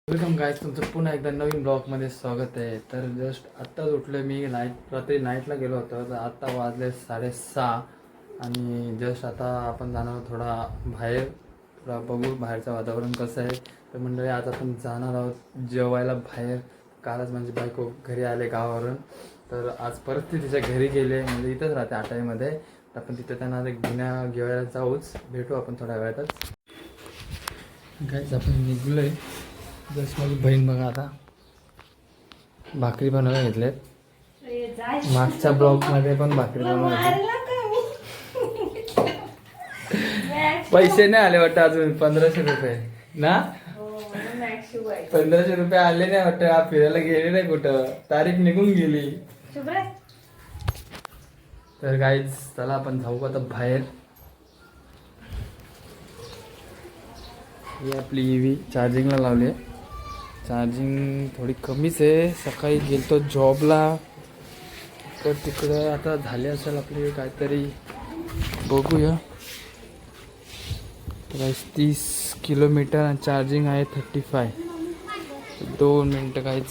Welcome guys, तुमचं पुन्हा एकदा नवीन ब्लॉगमध्ये स्वागत आहे. तर जस्ट आत्ताच उठलो मी. रात्री नाईटला गेलो होतो. तर आत्ता वाजले 6:30 आणि जस्ट आता आपण जाणार थोडा बाहेर, थोडा बघू बाहेरचं वातावरण कसं आहे. तर मंडळी आज आपण जाणार आहोत जेवायला बाहेर. कालच म्हणजे बायको घरी आले गावावरून, तर आज परत ती तिच्या घरी गेले, म्हणजे इथंच राहते आटाईमध्ये. तर आपण तिथे त्यांना घेवायला जाऊच. भेटू आपण थोड्या वेळातच. गाईज आपण निघलो आहे. जस्ट माझी बहीण बघा आता भाकरी बनवायला घेतल्यात. मागच्या ब्लॉगमध्ये पण भाकरी बनवायची. पैसे नाही आले वाटतं अजून. 1500 रुपये ना. 1500 रुपये आले नाही वाटतं. फिरायला गेले नाही कुठं, तारीख निघून गेली. तर गाईज चला आपण जाऊ आता बाहेर. ही आपली EV चार्जिंगला लावली आहे. चार्जिंग थोडी कमीच आहे. सकाळी गेलतो जॉबला, तर तिकडं आता झाले असेल आपली काहीतरी, बघूया. तर 30 किलोमीटर आणि चार्जिंग आहे 35. 2 मिनटं गाईज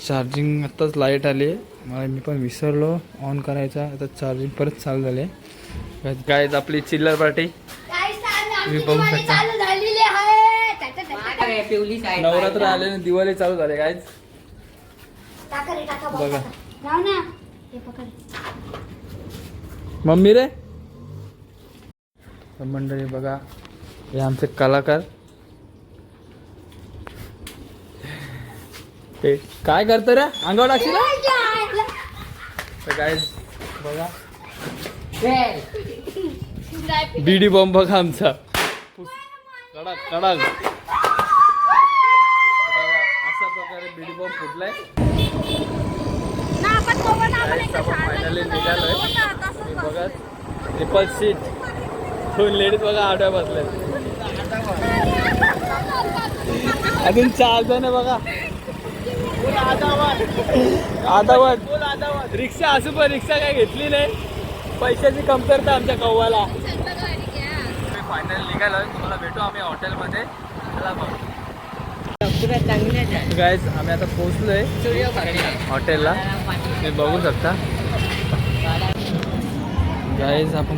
चार्जिंग आत्ताच लाईट आली आहे. मला मी पण विसरलो ऑन करायचा. आता चार्जिंग परत चालू झाले. गाईज आपली चिल्लर पार्टी तुम्ही बघू शकता. नवरात्र आले ना, दिवाळी चालू झाले गाईज. बघा मम्मी रे. मंडळी बघा, हे आमचे कलाकार. ते काय करतं रे, अंगावर टाकशील. तर गाईज बघा, बीडी बॉम्ब बघा आमचा कडक कडक. अशा प्रकारे बीडी बॉम्ब फुटलाय. फायनली निघालोय. बघा ट्रिपल सीट, 2 लेडीज बघा आडव्या बसल्या. अजून 4 जण बघा. आदावत रिक्षा असू पण रिक्षा काय घेतली नाही. पैशाची कमतरता आमच्या कव्वाला. फायनल निघालोय. तुम्हाला भेटू आम्ही हॉटेलमध्ये. चला मग गाईज, आम्ही आता पोहोचलोय हॉटेलला. तुम्ही बघू शकता गाईज. आपण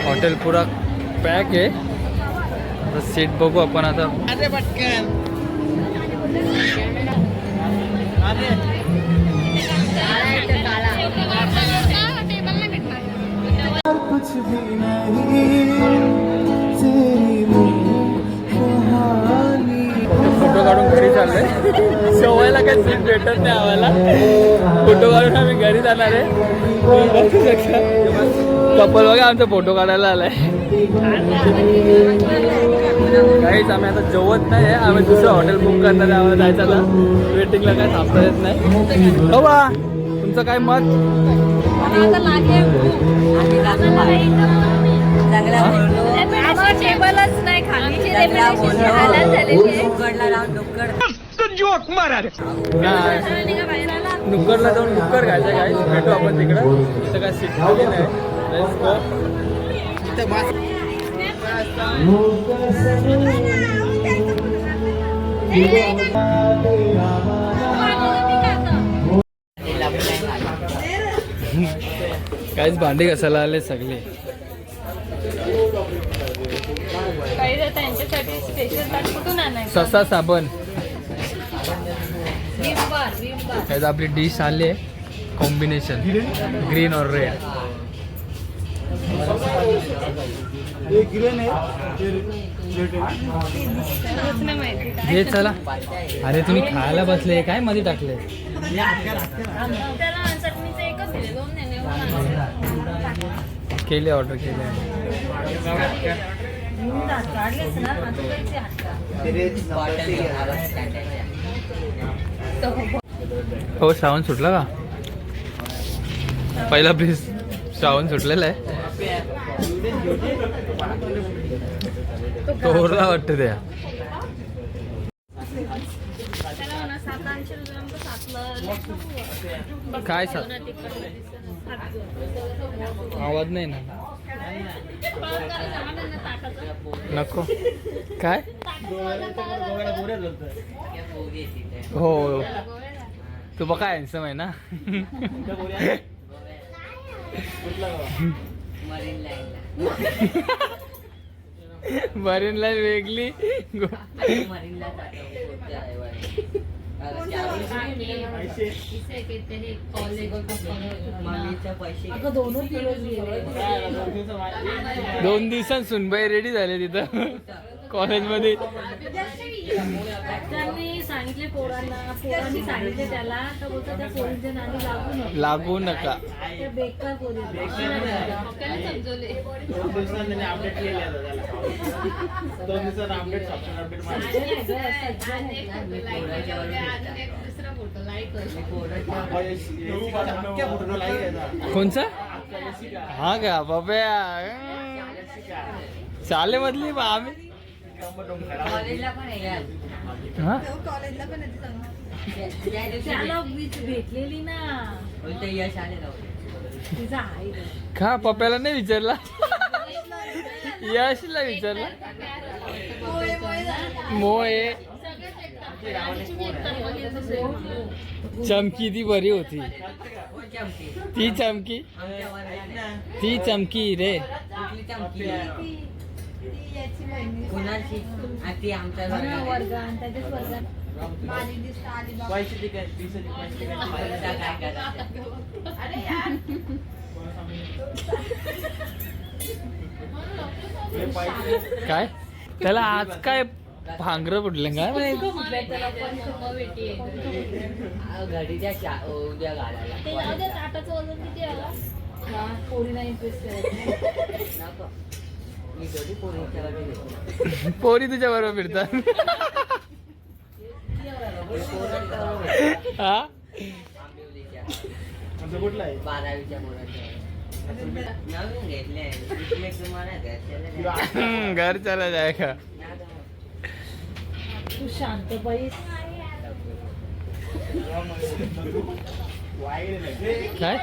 हॉटेल पुरा पॅक आहे. आता सीट बघू आपण आता. फोटो काढून घरी चाललोय. शेवायला काही सीट भेटत नाही आम्हाला. फोटो काढून आम्ही घरी जाणार आहे. कपल बघा आमचा फोटो काढायला आलाय. काहीच आम्ही आता जेवत नाही. आम्ही दुसरं हॉटेल बुक करणार आहे. आम्हाला जायचं आता. वेटिंगला काय थांबता येत नाही. हो बा, तुमचं काय मत. नुक्कडला जाऊन नुक्कड घ्यायचं काय. भेटू आपण तिकडं. तिथं काय सीट खाली नाही. काहीच भांडी घासायला आले सगळे. ससा साबण. काहीच आपली डिश आली आहे. कॉम्बिनेशन ग्रीन और रेड. हे चला. अरे तुम्ही खायला बसले काय मध्ये टाकले. केले ऑर्डर केले. हो श्रावण सुटला का. पहिला ब्रिज श्रावण सुटलेला आहे. तोरला वाटतं त्या. काय आवाज नाही ना. नको काय हो तू बघा हँडसम आहे ना. मरीन लाईन वेगळी. दोन दिवसांत सुनबाई रेडी झाले तिथं कॉलेजमध्ये. त्यांनी सांगितले पोरांनी सांगितले त्याला तर बोलतो त्या पोरींच्या नादी लागू नका. ते बेकार पोरी समजवले. कोणचा हा का बाबा शाळेमधली आम्ही कॉलेजला पण त्याला भेटलेली ना यश आले तिचा आहे का पप्याला नाही विचारला. यशला विचारला. मोये चमकी ती बरी होती. ती चमकी रे. वर्ग आणि त्याच्याच वर्गात काय त्याला आज काय भांगर फुटलं काय घडीच्या उद्या घालायला ताटाचं वजन किती आला पोरीला इंटरेस्ट पोरी तुझ्या बरोबर फिरतात. हा घर चला जाएगा. तू शांत बैस. काय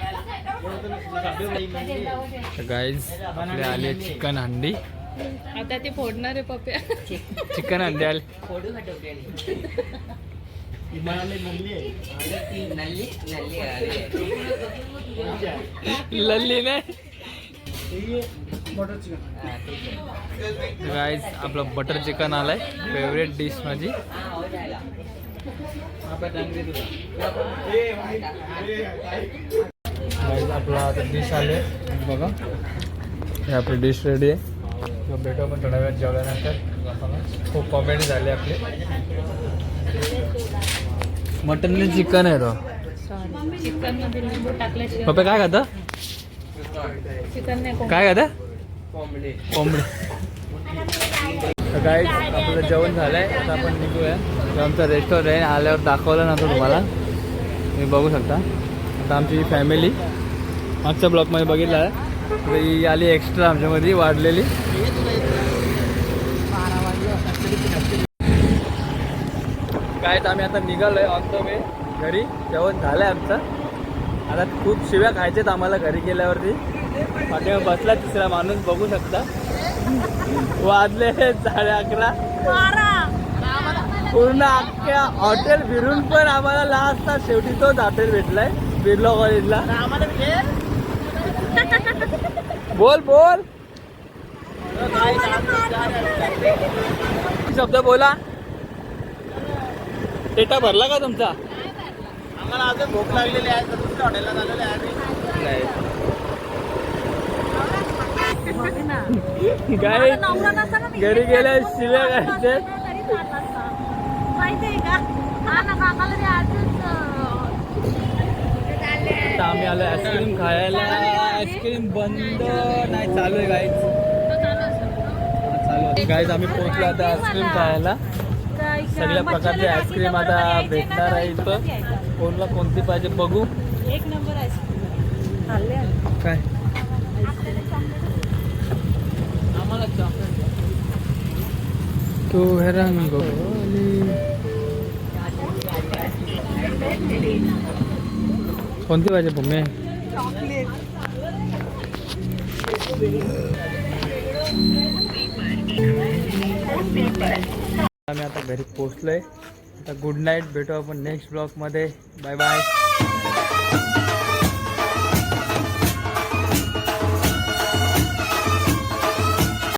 गाईज आपले आले चिकन हंडी. आता ते फोडणार आहे पप्या. चिकन हंडी आले. लल्ली नाही गाईज आपलं बटर चिकन आलंय. फेवरेट डिश माझी. आपला आता डिश आले बघा. हे आपली डिश रेडी आहे. भेटू आपण थोड्या वेळात जेवल्यानंतर. खूप कॉमेडी झाली आपली. मटन चिकन आहे तो. चिकन मध्ये लिंबू टाकल्याशिवाय पप्पा काय खाता. चिकन नाही काय खाता. कोंबडी. काय आपलं जेवण झालंय. आता आपण निघूया. आमचं रेस्टॉरंट आल्यावर दाखवलं नव्हतं तुम्हाला. तुम्ही बघू शकता. आता आमची फॅमिली मागच्या ब्लॉकमध्ये बघितला आहे. ही आली एक्स्ट्रा आमच्यामध्ये वाढलेली. काय तर आम्ही आता निघालो आहे ऑन द वे घरी. जेवण झालं आहे आमचं. आता खूप शिव्या खायच्यात आम्हाला घरी गेल्यावरती. पाठीवर बसला तिसरा माणूस बघू शकता. वाजले 11:30. पूर्ण अख्ख्या हॉटेल फिरून पण आम्हाला लास्ट शेवटी तोच हॉटेल भेटलाय बिर्ला कॉलेजला. बोल शब्द बोला. डेटा भरला का तुमचा. आम्हाला अजून भूक लागलेली आहे तर दुसऱ्या हॉटेलला झालेले आहे. काय घरी गेल्या शिव्या खायचे. माहितीये का आता आम्ही आलो आईस्क्रीम खायला. आईस्क्रीम बंद नाही चालू आहे गाईज. चालू आहे गाईज. आम्ही पोहोचलो आता आईस्क्रीम खायला. सगळ्या प्रकारचे आईस्क्रीम आता भेटणार आहे इथं. कोणला कोणती पाहिजे बघू. एक नंबर आईस्क्रीम काय तू हे रंग कोणती पाहिजे मम्मी. आम्ही आता घरी पोचलोय. आता गुड नाईट, भेटू आपण नेक्स्ट ब्लॉगमध्ये. Bye bye.